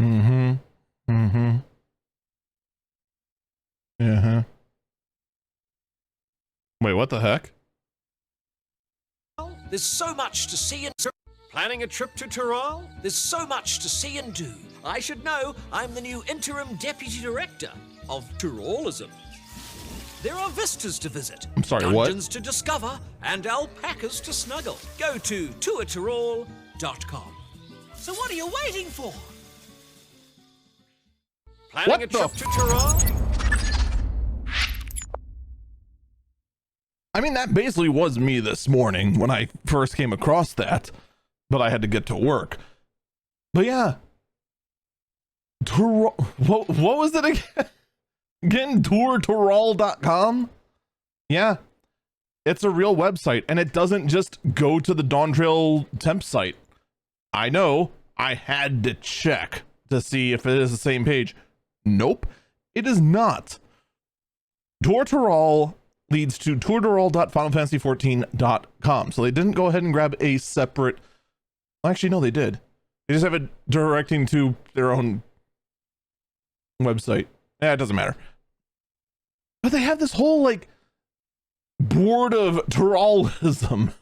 Mm-hmm. Mm-hmm. Uh-huh. Wait, what the heck? There's so much to see and planning a trip to Tyrol? There's so much to see and do. I should know. I'm the new interim deputy director of Tyrolism. There are vistas to visit, I'm sorry, dungeons what? to discover, and alpacas to snuggle. Go to tourtyrol.com. So what are you waiting for? Planning What a the trip to Tyrol? I mean, that basically was me this morning when I first came across that, but I had to get to work. But yeah, what was it again? Again, tourtyrol.com? Yeah, it's a real website, and it doesn't just go to the Dawntrail temp site. I know, I had to check to see if it is the same page. Nope, it is not. Tour Tyrol leads to tourtyrol.finalfantasy14.com. So they didn't go ahead and grab a separate. Well, actually, no, they did. They just have it directing to their own website. Yeah, it doesn't matter. But they have this whole like board of Tyrolism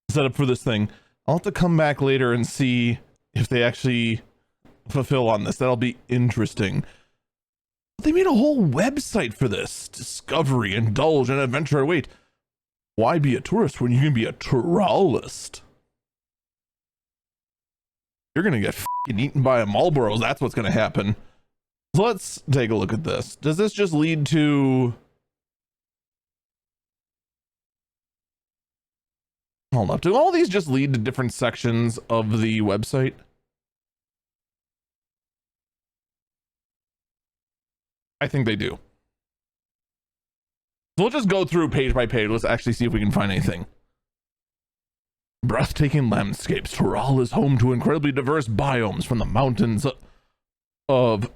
set up for this thing. I'll have to come back later and see if they actually fulfill on this. That'll be interesting. They made a whole website for this. Discovery, indulge, and adventure. Wait, why be a tourist when you can be a Turalist? You're gonna get f***ing eaten by a Marlboro. That's what's gonna happen. So let's take a look at this. Does this just lead to... Hold up. Do all these just lead to different sections of the website? I think they do. So we'll just go through page by page. Let's actually see if we can find anything. Breathtaking landscapes. Tyrol is home to incredibly diverse biomes from the mountains of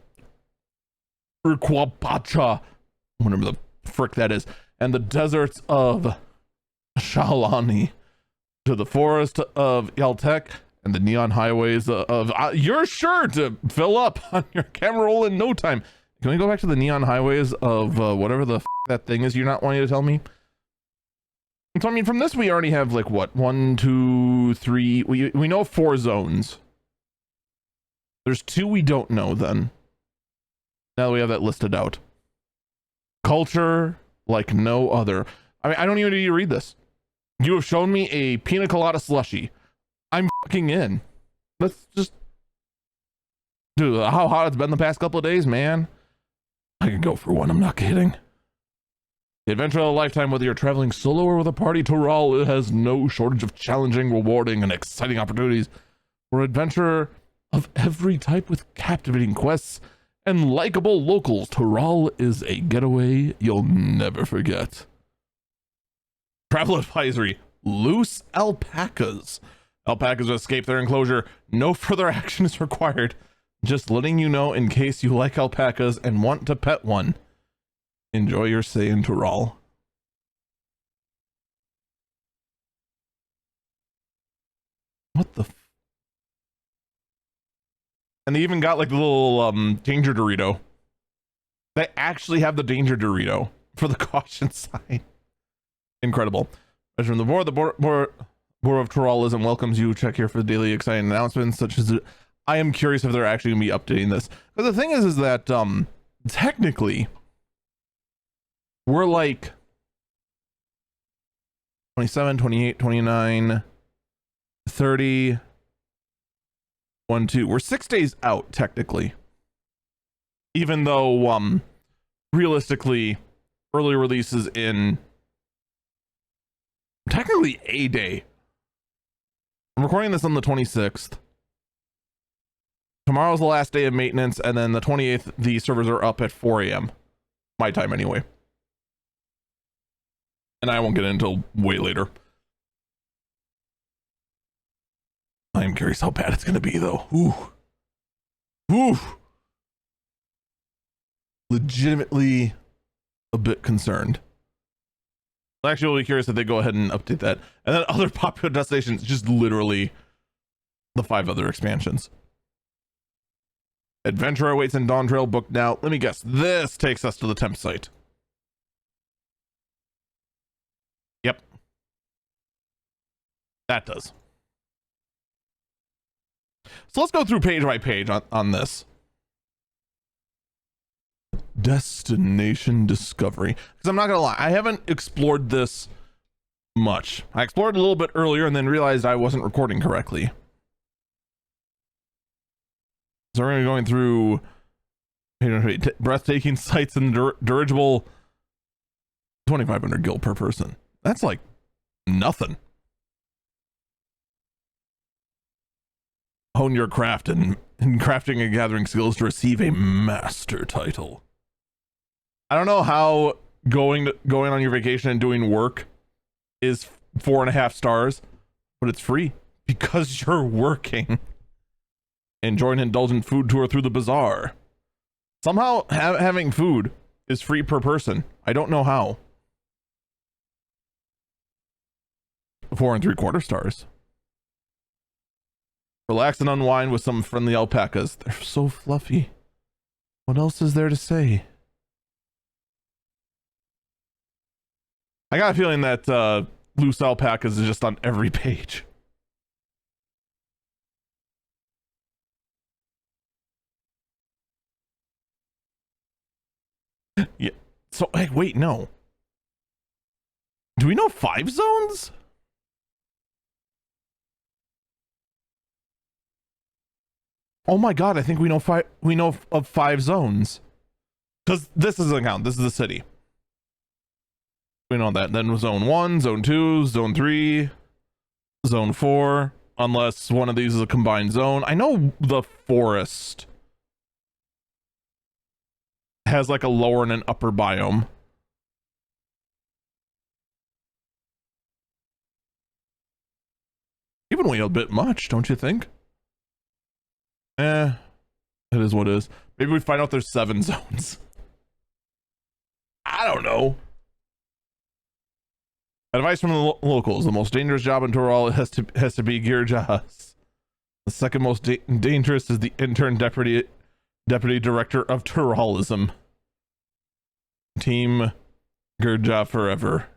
Urquapacha, whatever the frick that is, and the deserts of Shalani to the forest of Yaltek and the neon highways of you're sure to fill up on your camera roll in no time. Can we go back to the neon highways of whatever the that thing is you're not wanting to tell me? So I mean, from this we already have like what, 1, 2, 3. We know 4 zones. There's 2 we don't know then. Now that we have that listed out. Culture like no other. I mean, I don't even need to read this. You have shown me a pina colada slushy. I'm fucking in. Let's just... Dude, how hot it's been the past couple of days, man. I could go for one, I'm not kidding. The adventure of a lifetime, whether you're traveling solo or with a party, Tyrol has no shortage of challenging, rewarding, and exciting opportunities for adventure of every type with captivating quests and likable locals. Tyrol is a getaway you'll never forget. Travel advisory: loose alpacas. Alpacas escape their enclosure. No further action is required. Just letting you know in case you like alpacas and want to pet one. Enjoy your stay in Tyrol. What the and they even got like the little danger Dorito. They actually have the danger Dorito for the caution sign. Incredible. As from the board of Tyrolism welcomes you. Check here for the daily exciting announcements such as I am curious if they're actually gonna be updating this. But the thing is that technically we're like 27, 28, 29, 30, 1, 2. We're 6 days out technically. Even though realistically early releases in technically a day. I'm recording this on the 26th. Tomorrow's the last day of maintenance, and then the 28th the servers are up at 4 a.m. my time anyway. And I won't get in until way later. I am curious how bad it's gonna be though. Ooh. Ooh. Legitimately a bit concerned. Actually, I'll be curious if they go ahead and update that. And then other popular destinations, just literally the 5 other expansions. Adventure awaits in Dawn Trail, booked now. Let me guess. This takes us to the temp site. Yep. That does. So let's go through page by page on this. Destination discovery. Because I'm not going to lie, I haven't explored this much. I explored a little bit earlier and then realized I wasn't recording correctly. So we're going through breathtaking sights and dirigible. 2,500 gil per person. That's like nothing. Hone your craft and crafting and gathering skills to receive a master title. I don't know how going on your vacation and doing work is 4.5 stars, but it's free because you're working. Enjoy an indulgent food tour through the bazaar. Somehow having food is free per person. I don't know how. 4.75 stars. Relax and unwind with some friendly alpacas. They're so fluffy. What else is there to say? I got a feeling that loose alpacas is just on every page. Yeah. So, hey, wait, no. Do we know 5 zones? Oh my god, I think we know 5. We know of 5 zones. Because this doesn't count. This is the city. We know that. Then zone 1, zone 2, zone 3, zone 4. Unless one of these is a combined zone. I know the forest has like a lower and an upper biome. Even way a bit much, don't you think? It is what it is. Maybe we find out there's 7 zones. I don't know. Advice from the locals: the most dangerous job in Tural has to be Girjas. The second most dangerous is the intern deputy director of Turalism. Team Girja forever.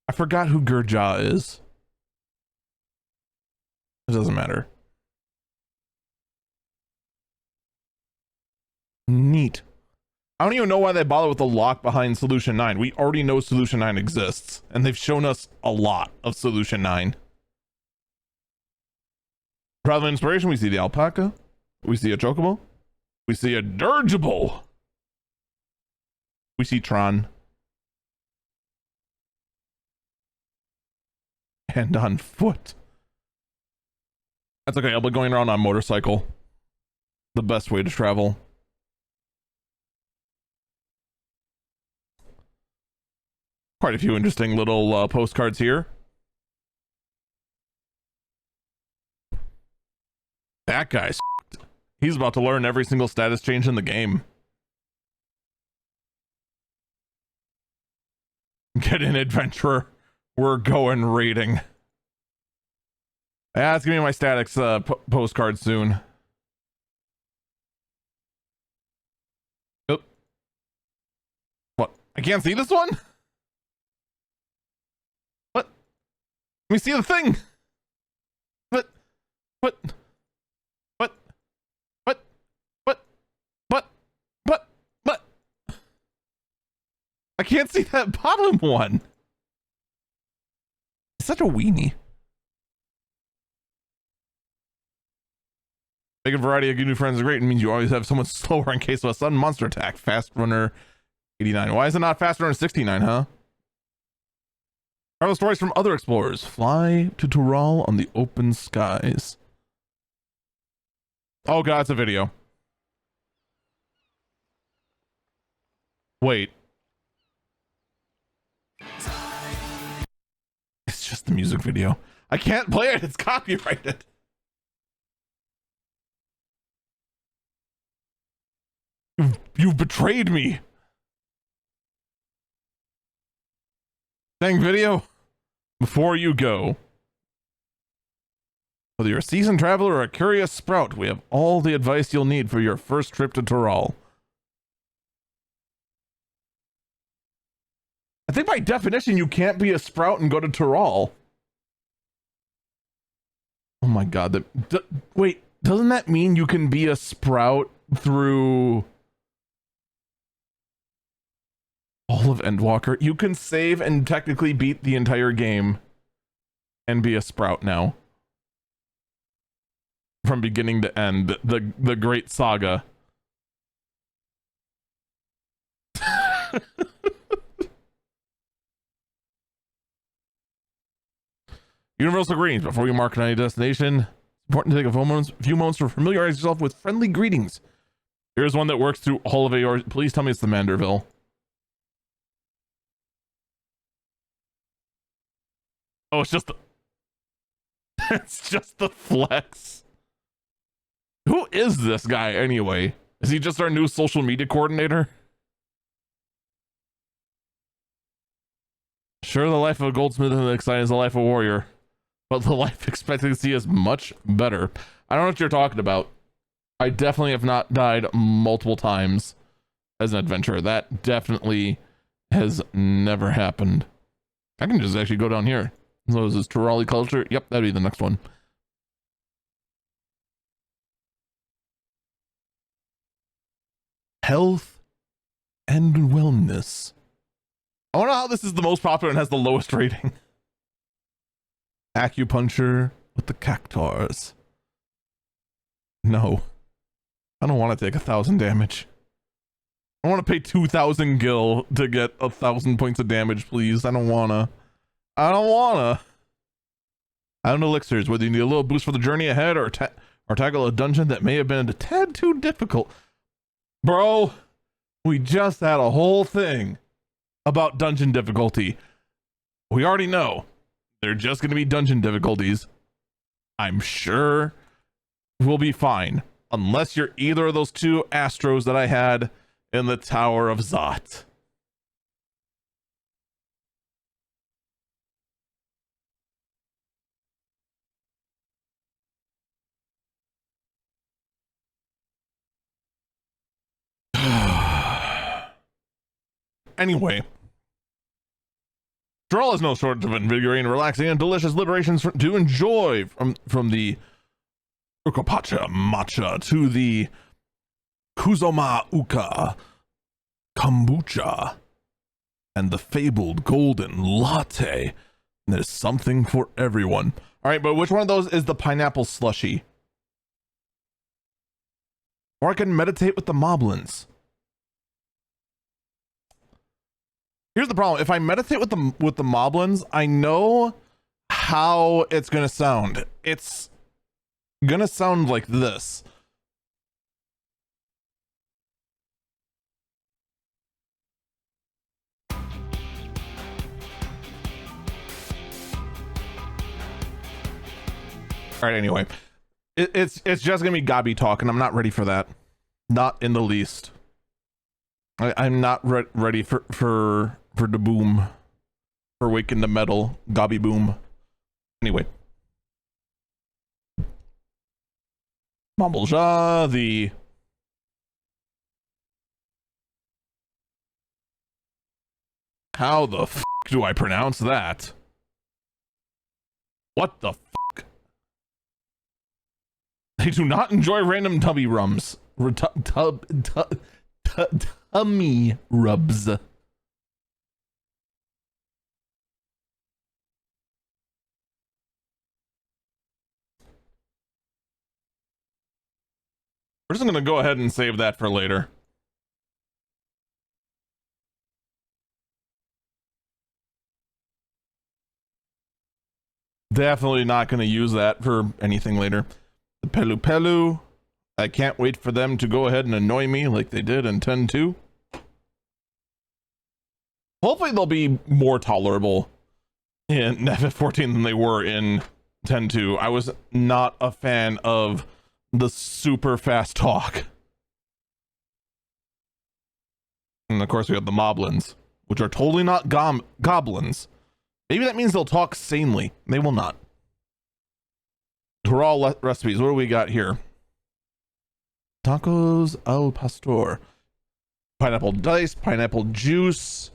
I forgot who Girja is. It doesn't matter. Neat. I don't even know why they bother with the lock behind Solution 9. We already know Solution 9 exists, and they've shown us a lot of Solution 9. Travel inspiration, we see the alpaca. We see a chocobo. We see a dirigible. We see Tron. And on foot. That's okay, I'll be going around on motorcycle. The best way to travel. Quite a few interesting little postcards here. That guy's he's about to learn every single status change in the game. Get in, adventurer. We're going raiding. Yeah, it's gonna be my statics postcard soon. Oop. What? I can't see this one? What? Let me see the thing. What? What? What? What? What? What? What? What? I can't see that bottom one. Such a weenie. Making a variety of good new friends is great. It means you always have someone slower in case of a sudden monster attack. Fast Runner 89. Why is it not Fast Runner 69, huh? Travel stories from other explorers. Fly to Tural on the open skies. Oh god, it's a video. Wait. It's just the music video. I can't play it. It's copyrighted. You've betrayed me. Dang video. Before you go. Whether you're a seasoned traveler or a curious sprout, we have all the advice you'll need for your first trip to Tural. I think by definition, you can't be a sprout and go to Tural. Oh my god. Wait, doesn't that mean you can be a sprout through all of Endwalker? You can save and technically beat the entire game and be a sprout now. From beginning to end, the great saga. Universal greetings. Before you mark any destination, it's important to take a few moments to familiarize yourself with friendly greetings. Here's one that works through all of Aeor. Please tell me it's the Manderville. Oh, it's just the... it's just the flex. Who is this guy anyway? Is he just our new social media coordinator? Sure, the life of a goldsmith isn't as exciting as the life of a warrior, but the life expectancy is much better. I don't know what you're talking about. I definitely have not died multiple times as an adventurer. That definitely has never happened. I can just actually go down here. So is this Turali culture? Yep, that'd be the next one. Health and wellness. I wonder how this is the most popular and has the lowest rating. Acupuncture with the cactars. No. I don't want to take 1,000 damage. I want to pay 2,000 gil to get 1,000 points of damage, please. I don't wanna. I don't wanna. I don't know elixirs, whether you need a little boost for the journey ahead or tackle a dungeon that may have been a tad too difficult. Bro, we just had a whole thing about dungeon difficulty. We already know they're just going to be dungeon difficulties. I'm sure we'll be fine. Unless you're either of those two Astros that I had in the Tower of Zot. Anyway, Tural is no shortage of invigorating, relaxing, and delicious liberations to enjoy from the Ukapacha matcha to the Kuzoma Uka kombucha and the fabled golden latte. There's something for everyone. All right, but which one of those is the pineapple slushy? Or I can meditate with the moblins. Here's the problem. If I meditate with the moblins, I know how it's gonna sound. It's gonna sound like this. All right, anyway. It's just gonna be Gabi talk, and I'm not ready for that. Not in the least. I'm not ready for the boom, for waking the metal, Gabi boom. Anyway, Mambolja, the how the f do I pronounce that? What the f? They do not enjoy random tummy rums. Tummy rubs. We're just gonna go ahead and save that for later. Definitely not gonna use that for anything later. The Pelu Pelu. I can't wait for them to go ahead and annoy me like they did in 10.2. Hopefully they'll be more tolerable in FF14 than they were in 10.2. I was not a fan of the super fast talk. And of course we have the moblins, which are totally not goblins. Maybe that means they'll talk sanely. They will not. recipes. What do we got here? Tacos al pastor. Pineapple dice, pineapple juice,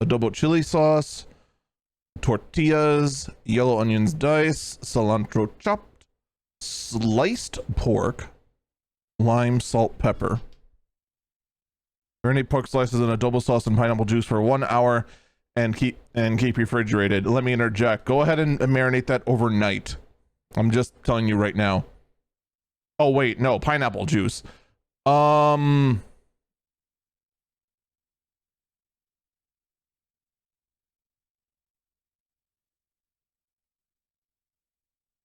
adobo chili sauce, tortillas, yellow onions dice, cilantro chopped, sliced pork, lime, salt, pepper. Marinate pork slices in adobo sauce and pineapple juice for 1 hour and keep refrigerated. Let me interject. Go ahead and marinate that overnight. I'm just telling you right now. Oh wait, no, pineapple juice.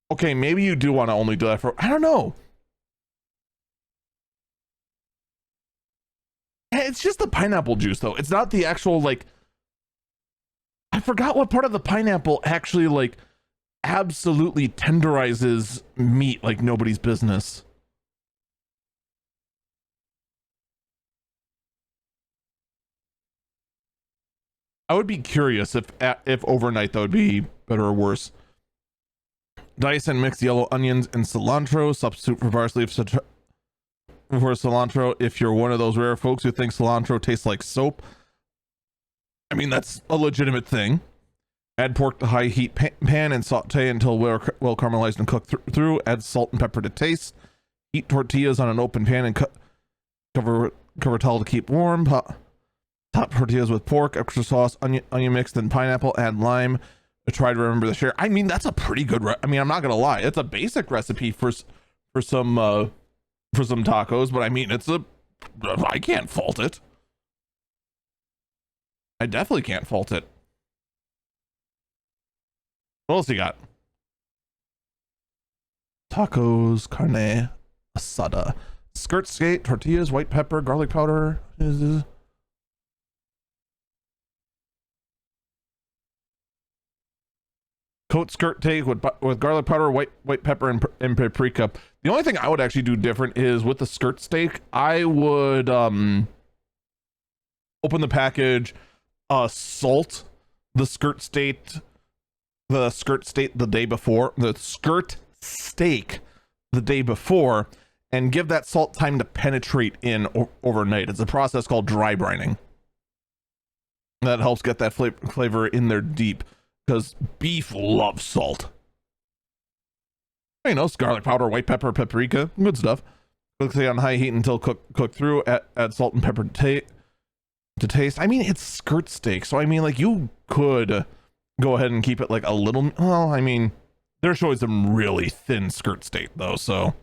Okay, maybe you do want to only do that for, I don't know. It's just the pineapple juice though. It's not the actual, like, I forgot what part of the pineapple actually like absolutely tenderizes meat like nobody's business. I would be curious if overnight that would be better or worse. Dice and mix yellow onions and cilantro. Substitute for parsley for cilantro if you're one of those rare folks who think cilantro tastes like soap. I mean, that's a legitimate thing. Add pork to high heat pan and saute until well caramelized and cooked through. Add salt and pepper to taste. Heat tortillas on an open pan and cover towel to keep warm. Top tortillas with pork, extra sauce, onion mix, then pineapple. Add lime. Try to remember the share. I mean, that's a pretty good. I mean, I'm not gonna lie. It's a basic recipe for some tacos, but I mean, I can't fault it. I definitely can't fault it. What else you got? Tacos, carne asada, skirt skate, tortillas, white pepper, garlic powder. Coat skirt take with garlic powder, white pepper, and paprika. The only thing I would actually do different is with the skirt steak, I would open the package, salt the skirt steak the day before, and give that salt time to penetrate in overnight. It's a process called dry brining. That helps get that flavor in there deep, because beef loves salt. You know, garlic powder, white pepper, paprika, good stuff. Cook on high heat until cook through. Add salt and pepper to taste. I mean, it's skirt steak, so I mean, like, you could go ahead and keep it like a little. Well, I mean, they're showing some really thin skirt steak though, so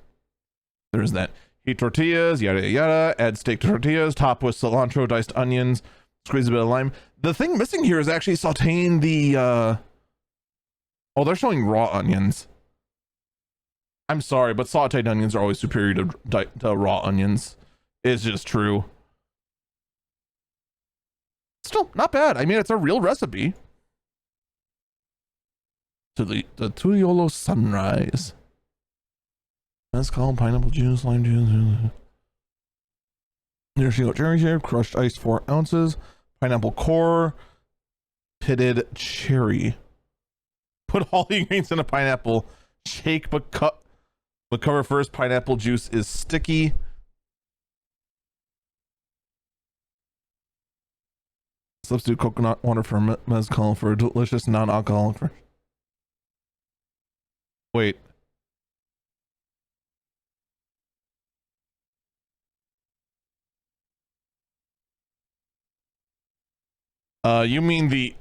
there's that. Heat tortillas, yada yada. Add steak to tortillas. Top with cilantro, diced onions. Squeeze a bit of lime. The thing missing here is actually sauteing the. Oh, they're showing raw onions. I'm sorry, but sauteed onions are always superior to raw onions. It's just true. Still not bad. I mean, it's a real recipe. To the Tuyolo sunrise. That's called pineapple juice, lime juice. There's cherry shape, crushed ice 4 ounces, pineapple core, pitted cherry. Put all the ingredients in a pineapple. Shake but cover first. Pineapple juice is sticky. Substitute coconut water for mezcal for a delicious non-alcoholic. Wait. You mean the...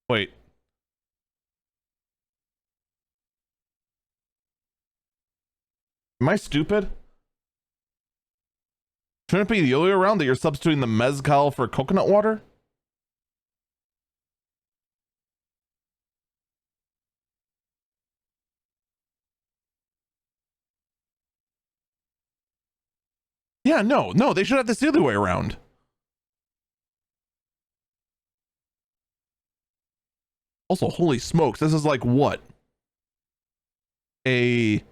Wait. Am I stupid? Shouldn't it be the other way around, that you're substituting the mezcal for coconut water? Yeah, no, they should have this the other way around. Also, holy smokes, this is like what? A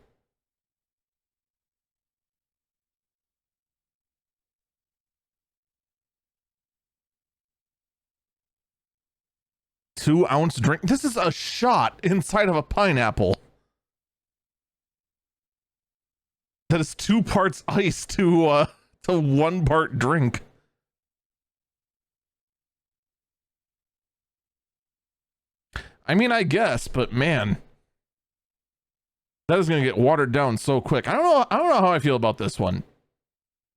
2-ounce drink. This is a shot inside of a pineapple. That is 2 parts ice to 1 part drink. I mean, I guess, but man, that is going to get watered down so quick. I don't know how I feel about this one,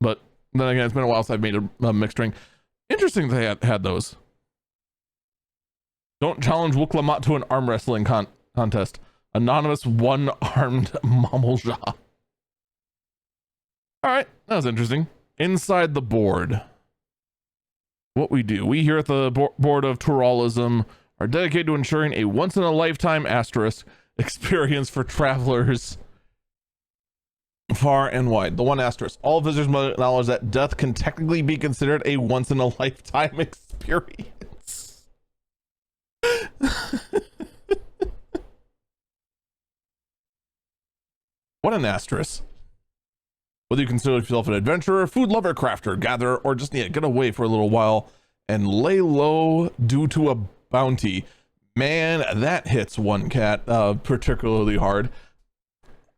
but then again, it's been a while since I've made a mixed drink. Interesting they had those. Don't challenge Wuklamat to an arm wrestling contest. Anonymous one-armed Mamalja. All right, that was interesting. Inside the board, what we do, we here at the board of Turalism are dedicated to ensuring a once-in-a-lifetime asterisk experience for travelers far and wide. The one asterisk. All visitors must acknowledge that death can technically be considered a once-in-a-lifetime experience. What an asterisk. Whether you consider yourself an adventurer, food lover, crafter, gatherer, or just need to get away for a little while and lay low due to a bounty, man, that hits one cat particularly hard.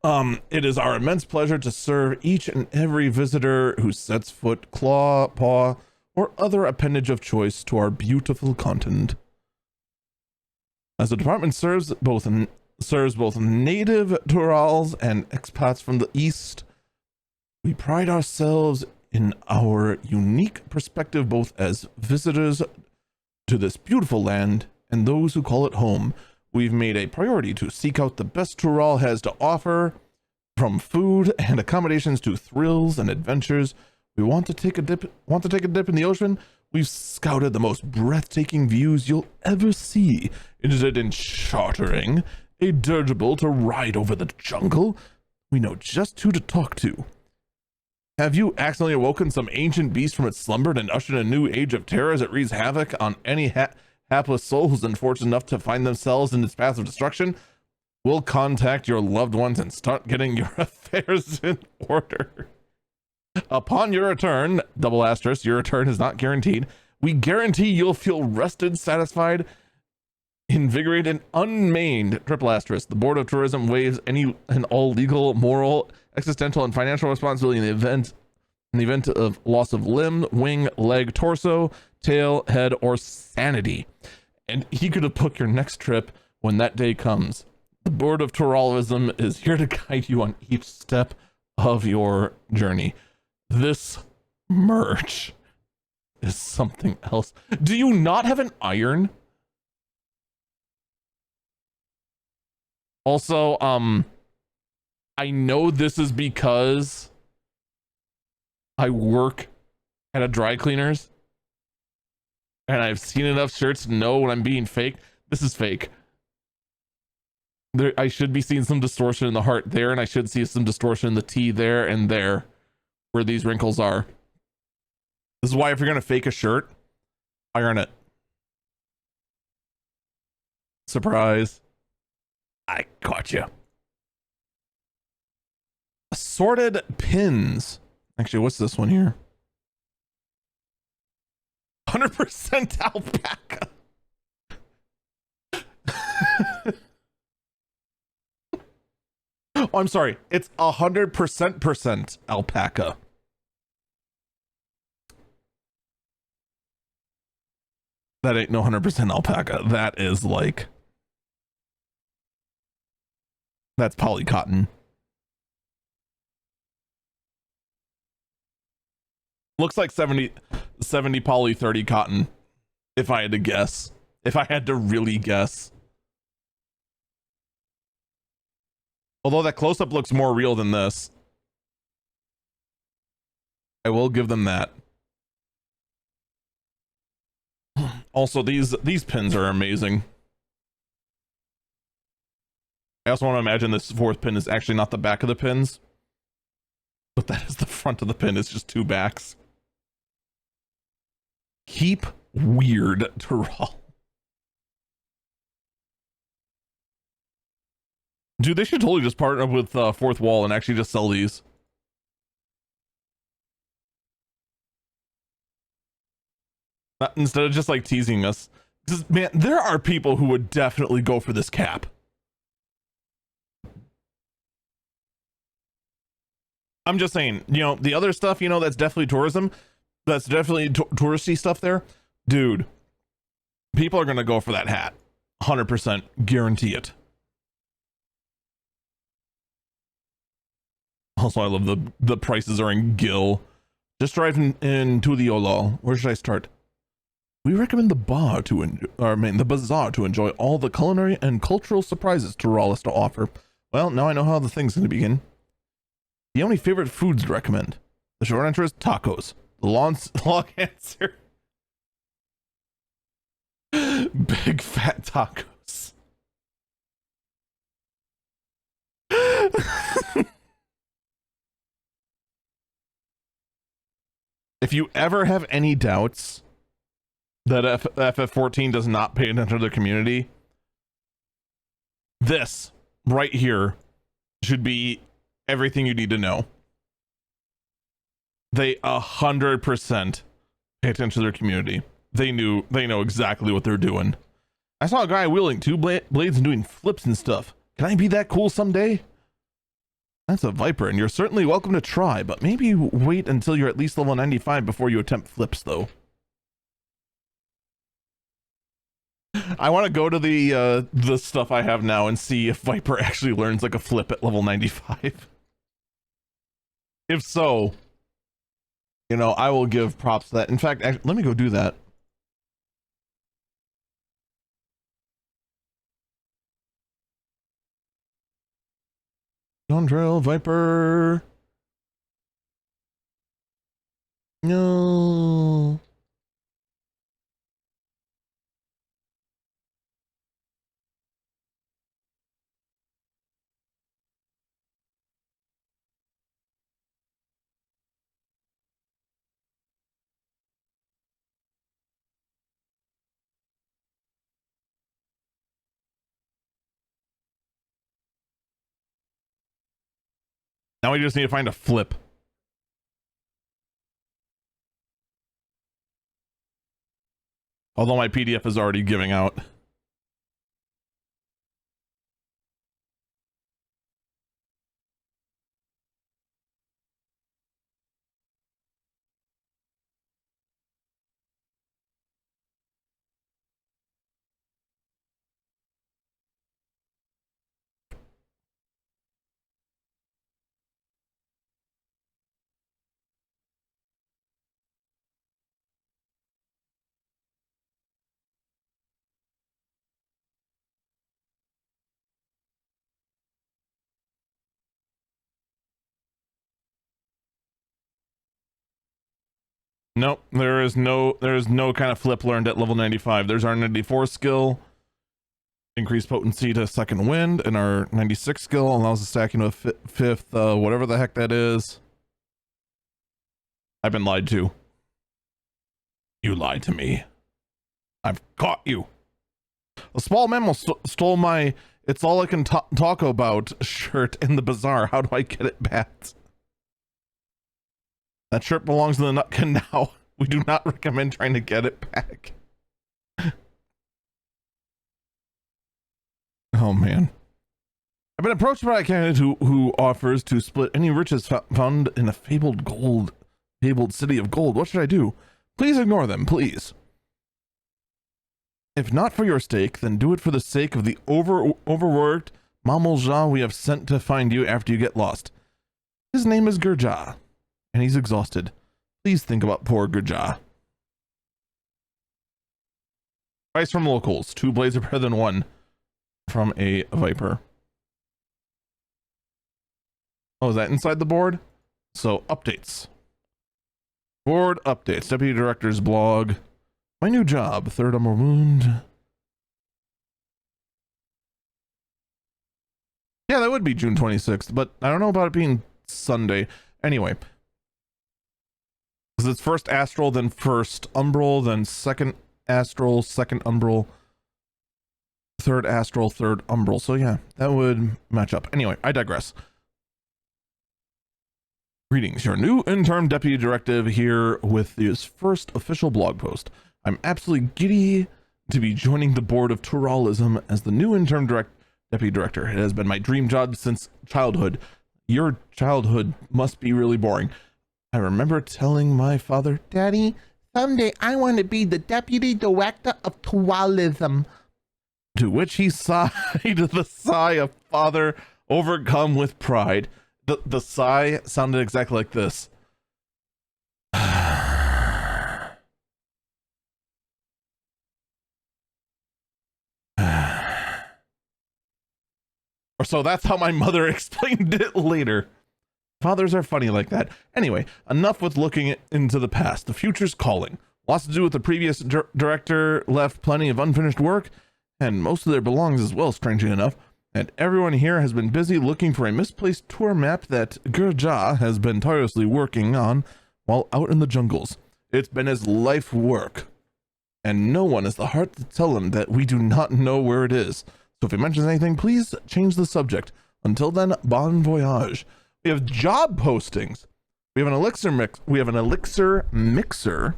It is our immense pleasure to serve each and every visitor who sets foot, claw, paw, or other appendage of choice to our beautiful continent. As the department serves both native Turals and expats from the east, we pride ourselves in our unique perspective both as visitors to this beautiful land and those who call it home. We've made a priority to seek out the best Tural has to offer, from food and accommodations to thrills and adventures. We want to take a dip in the ocean. We've scouted the most breathtaking views you'll ever see. Interested in chartering a dirigible to ride over the jungle? We know just who to talk to. Have you accidentally awoken some ancient beast from its slumber and ushered in a new age of terror as it wreaks havoc on any hapless soul who's unfortunate enough to find themselves in its path of destruction? We'll contact your loved ones and start getting your affairs in order. Upon your return, double asterisk, your return is not guaranteed. We guarantee you'll feel rested, satisfied, invigorated, and unmaimed. Triple asterisk. The Board of Tourism waives any and all legal, moral, existential, and financial responsibility in the event of loss of limb, wing, leg, torso, tail, head, or sanity. And he could have booked your next trip when that day comes. The Board of Turalism is here to guide you on each step of your journey. This merch is something else. Do you not have an iron? Also, I know this is because I work at a dry cleaners and I've seen enough shirts to know when I'm being fake. This is fake. There, I should be seeing some distortion in the heart there, and I should see some distortion in the T there and there where these wrinkles are. This is why if you're going to fake a shirt, iron it. Surprise. I caught you. Assorted pins. Actually, what's this one here? 100% alpaca. Oh, I'm sorry. It's 100% alpaca. That ain't no 100% alpaca. That is like... That's poly cotton. Looks like 70 poly 30 cotton. If I had to guess. If I had to really guess. Although that close-up looks more real than this. I will give them that. Also, these pins are amazing. I also want to imagine this fourth pin is actually not the back of the pins, but that is the front of the pin. It's just two backs. Keep weird to roll. Dude, they should totally just partner up with Fourth Wall and actually just sell these. Instead of just like teasing us. Because, man, there are people who would definitely go for this cap. I'm just saying, you know, the other stuff, you know, that's definitely tourism. That's definitely touristy stuff there. Dude, people are going to go for that hat. 100% guarantee it. Also, I love the prices are in Gil. Just driving into the Olal. Where should I start? We recommend the the bazaar to enjoy all the culinary and cultural surprises Turalist to offer. Well, now I know how the thing's going to begin. Do you have any favorite foods to recommend? The short answer is tacos. The long answer, big fat tacos. If you ever have any doubts that FF14 does not pay attention to the community, this right here should be everything you need to know. They 100% pay attention to their community. They know exactly what they're doing. I saw a guy wielding two blades and doing flips and stuff. Can I be that cool someday? That's a Viper, and you're certainly welcome to try, but maybe wait until you're at least level 95 before you attempt flips, though. I want to go to the stuff I have now and see if Viper actually learns like a flip at level 95. If so, you know, I will give props to that. In fact, let me go do that. Dawntrail Viper. No. Now we just need to find a flip. Although my PDF is already giving out. Nope, there is no kind of flip learned at level 95. There's our 94 skill, increased potency to second wind, and our 96 skill allows the stacking of fifth, whatever the heck that is. I've been lied to. You lied to me. I've caught you. A small mammal stole my "It's all I can talk about" shirt in the bazaar. How do I get it back? That shirt belongs to the Nutkin now. We do not recommend trying to get it back. Oh man. I've been approached by a candidate who offers to split any riches found in a fabled city of gold. What should I do? Please ignore them, please. If not for your stake, then do it for the sake of the overworked Mamulja we have sent to find you after you get lost. His name is Gurja, and he's exhausted. Please think about poor Gurja. Advice from locals. 2 blades are better than 1 from a Viper. Oh, is that inside the board? So, updates. Board updates. Deputy Director's blog. My new job. 3rd Umber Wound. Yeah, that would be June 26th, but I don't know about it being Sunday. Anyway. Because it's first Astral, then first Umbral, then second Astral, second Umbral, third Astral, third Umbral. So yeah, that would match up. Anyway, I digress. Greetings, your new interim deputy directive here with his first official blog post. I'm absolutely giddy to be joining the board of Turalism as the new interim deputy director. It has been my dream job since childhood. Your childhood must be really boring. I remember telling my father, Daddy, someday I want to be the deputy director of Turalism. To which he sighed the sigh of father overcome with pride. The sigh sounded exactly like this. Or so that's how my mother explained it later. Fathers are funny like that. Anyway, enough with looking into the past. The future's calling. Lots to do with the previous director, left plenty of unfinished work, and most of their belongings as well, strangely enough. And everyone here has been busy looking for a misplaced tour map that Gurja has been tirelessly working on while out in the jungles. It's been his life work, and no one has the heart to tell him that we do not know where it is. So if he mentions anything, please change the subject. Until then, bon voyage. We have job postings. We have an elixir mix. We have an elixir mixer.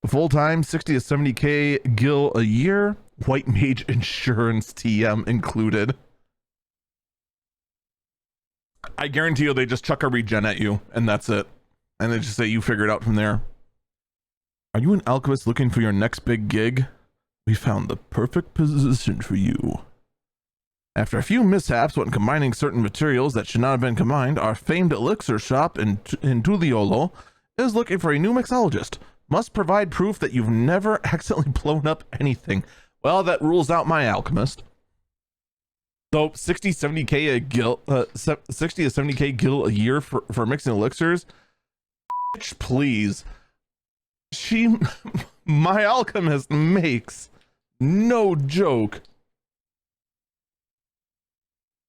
Full-time, 60 to 70k gil a year. White mage insurance TM included. I guarantee you they just chuck a regen at you, and that's it. And they just say you figure it out from there. Are you an alchemist looking for your next big gig? We found the perfect position for you. After a few mishaps when combining certain materials that should not have been combined, our famed elixir shop in Tuliolo is looking for a new mixologist. Must provide proof that you've never accidentally blown up anything. Well, that rules out my alchemist. So 60, 70k a gil, 60 to 70k gil a year for mixing elixirs. Please. My alchemist makes, no joke,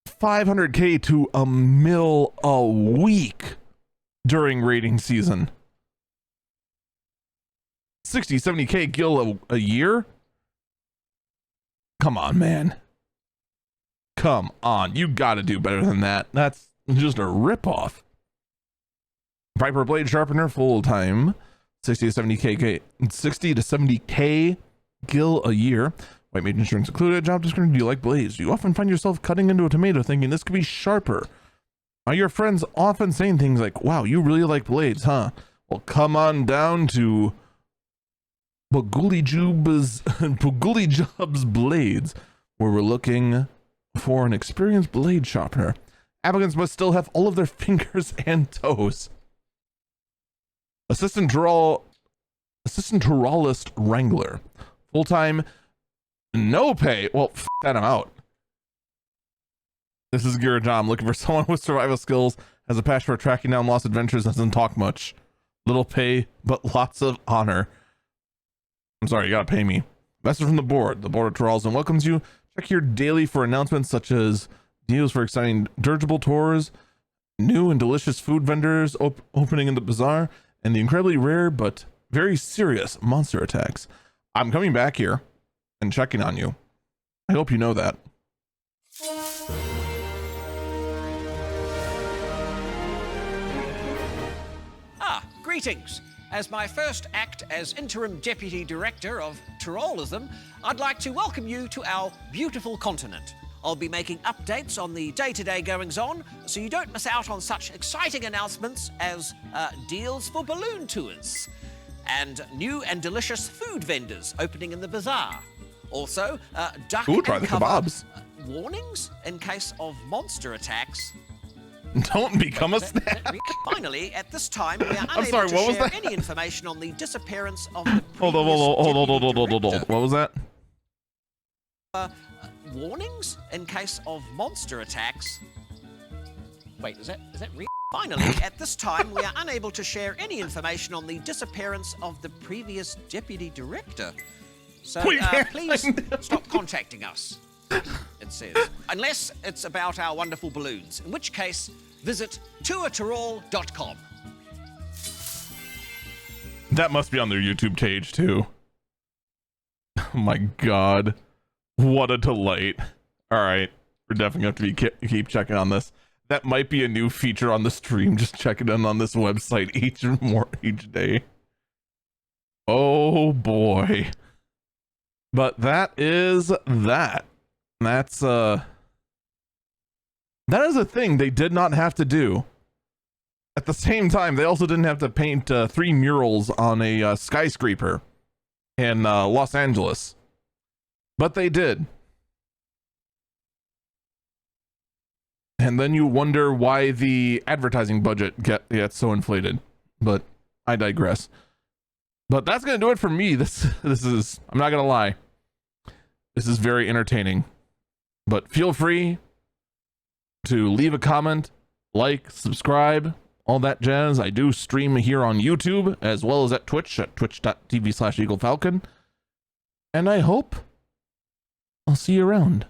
500k to $1 million a week during raiding season. 60, 70k gil a year? Come on, man. Come on. You gotta do better than that. That's just a ripoff. Viper Blade Sharpener full time. 60 to 70k gil a year. White mage insurance included. Job description. Do you like blades? Do you often find yourself cutting into a tomato thinking this could be sharper? Are your friends often saying things like, wow, you really like blades, huh? Well, come on down to Puguli Job's Blades, where we're looking for an experienced blade sharpener. Applicants must still have all of their fingers and toes. Assistant Turalist Wrangler. Full-time, no pay. Well, that I'm out. This is Giraja. I'm looking for someone with survival skills, has a passion for tracking down lost adventures, doesn't talk much. Little pay, but lots of honor. I'm sorry, you gotta pay me. Message from the board. The board of Turalist welcomes you. Check here daily for announcements such as deals for exciting dirigible tours, new and delicious food vendors opening in the bazaar, and the incredibly rare but very serious monster attacks. I'm coming back here and checking on you. I hope you know that. Greetings. As my first act as interim deputy director of Turalism, I'd like to welcome you to our beautiful continent. I'll be making updates on the day-to-day goings-on, so you don't miss out on such exciting announcements as deals for balloon tours and new and delicious food vendors opening in the bazaar. Also, duck Ooh, try and the cover kebabs. Warnings in case of monster attacks. Don't become a snack. Finally, at this time, we are unable sorry, to what was share that? any information on the disappearance of the Hold on. What was that? Warnings in case of monster attacks. Wait, is that real? Finally, at this time, we are unable to share any information on the disappearance of the previous deputy director. So please stop contacting us. It says, unless it's about our wonderful balloons, in which case, visit tourtural.com. That must be on their YouTube page too. Oh my god. What a delight. All right. We're definitely going to have to keep checking on this. That might be a new feature on the stream. Just checking in on this website each day. Oh boy. But that is that. That's That is a thing they did not have to do. At the same time, they also didn't have to paint 3 murals on a skyscraper in Los Angeles. But they did. And then you wonder why the advertising budget gets so inflated. But I digress. But that's going to do it for me. This is, I'm not going to lie, this is very entertaining. But feel free to leave a comment, like, subscribe, all that jazz. I do stream here on YouTube as well as at Twitch at twitch.tv/EagleFalcon. And I hope I'll see you around.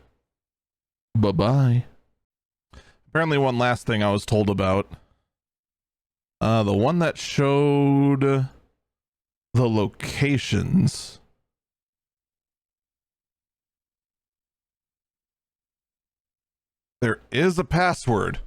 Bye-bye. Apparently one last thing I was told about. The one that showed the locations. There is a password.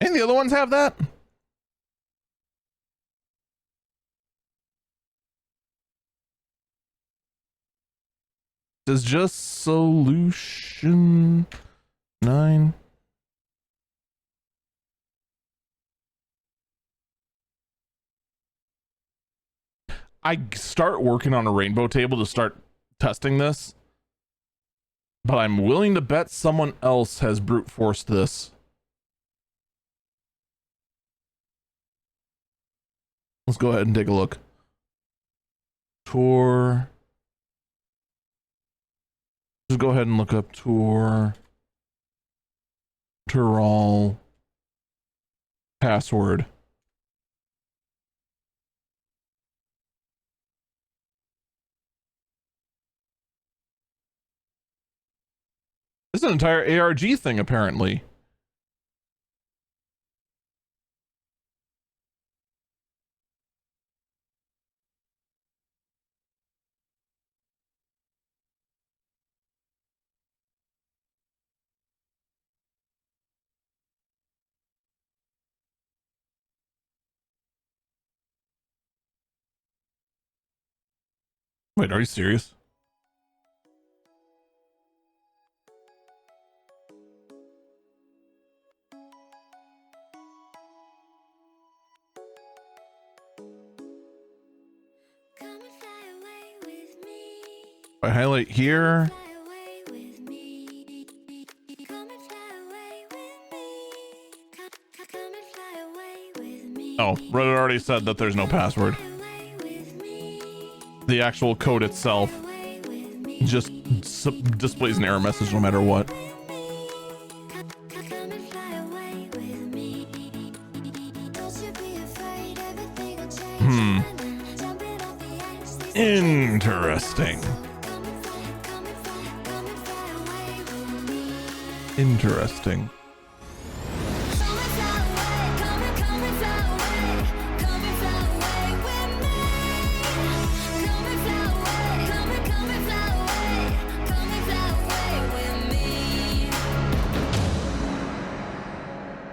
And the other ones have that? Does just solution 9? I start working on a rainbow table to start testing this, but I'm willing to bet someone else has brute forced this. Let's go ahead and take a look. Tour. Just go ahead and look up tour. Tural. Password. This is an entire ARG thing, apparently. Wait, are you serious? I highlight here. Oh, Reddit already said that there's no password. The actual code itself just displays an error message no matter what. Interesting. Interesting.